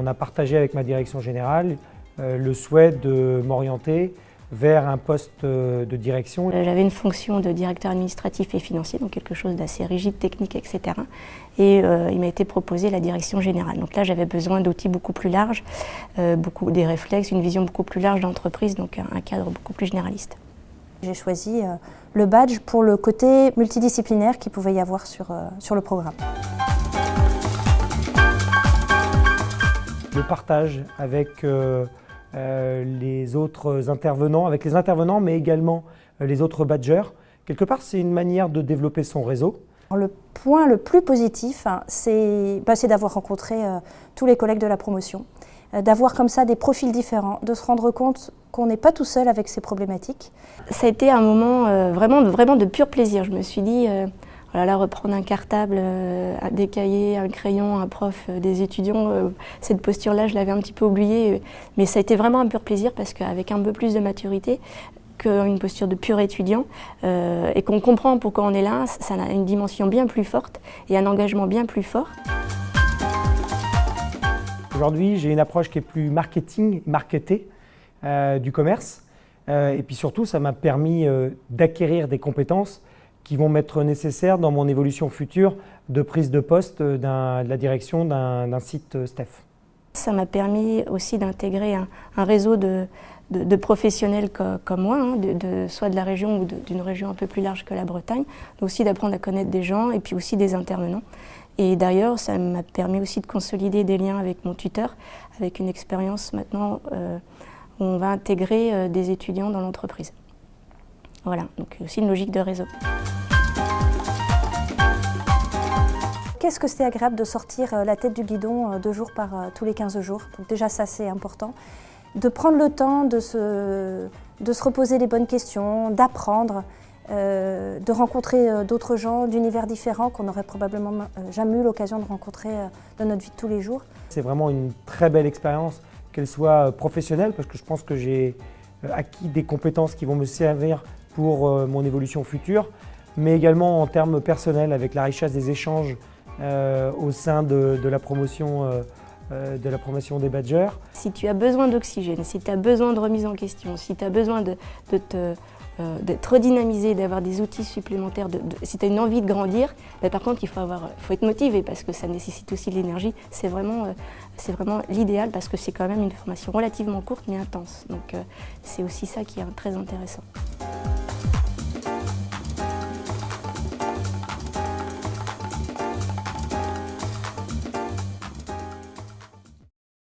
on a partagé avec ma direction générale le souhait de m'orienter vers un poste de direction. J'avais une fonction de directeur administratif et financier, donc quelque chose d'assez rigide, technique, etc. Et il m'a été proposé la direction générale. Donc là, j'avais besoin d'outils beaucoup plus larges, des réflexes, une vision beaucoup plus large d'entreprise, donc un cadre beaucoup plus généraliste. J'ai choisi le badge pour le côté multidisciplinaire qu'il pouvait y avoir sur le programme. Le partage avec les autres intervenants, mais également les autres badgers. Quelque part, c'est une manière de développer son réseau. Le point le plus positif, c'est d'avoir rencontré tous les collègues de la promotion, d'avoir comme ça des profils différents, de se rendre compte qu'on n'est pas tout seul avec ces problématiques. Ça a été un moment vraiment de pur plaisir. Je me suis dit, oh là là, reprendre un cartable, des cahiers, un crayon, un prof, des étudiants, cette posture-là, je l'avais un petit peu oubliée. Mais ça a été vraiment un pur plaisir parce qu'avec un peu plus de maturité, qu'une posture de pur étudiant, et qu'on comprend pourquoi on est là, ça a une dimension bien plus forte et un engagement bien plus fort. Aujourd'hui, j'ai une approche qui est plus marketée du commerce. Et puis surtout, ça m'a permis d'acquérir des compétences qui vont m'être nécessaires dans mon évolution future de prise de poste de la direction d'un site STEF. Ça m'a permis aussi d'intégrer un réseau de professionnels comme moi, soit de la région ou d'une région un peu plus large que la Bretagne, mais aussi d'apprendre à connaître des gens et puis aussi des intervenants. Et d'ailleurs, ça m'a permis aussi de consolider des liens avec mon tuteur, avec une expérience maintenant où on va intégrer des étudiants dans l'entreprise. Voilà, donc aussi une logique de réseau. Qu'est-ce que c'était agréable de sortir la tête du guidon 2 jours tous les 15 jours. Donc déjà ça c'est important. De prendre le temps de se reposer les bonnes questions, d'apprendre, de rencontrer d'autres gens d'univers différents qu'on n'aurait probablement jamais eu l'occasion de rencontrer dans notre vie de tous les jours. C'est vraiment une très belle expérience, qu'elle soit professionnelle, parce que je pense que j'ai acquis des compétences qui vont me servir pour mon évolution future, mais également en termes personnels, avec la richesse des échanges au sein de la promotion des badgers. Si tu as besoin d'oxygène, si tu as besoin de remise en question, si tu as besoin d'être redynamisé, d'avoir des outils supplémentaires, si tu as une envie de grandir, par contre il faut être motivé parce que ça nécessite aussi de l'énergie. C'est vraiment l'idéal parce que c'est quand même une formation relativement courte mais intense. Donc c'est aussi ça qui est très intéressant.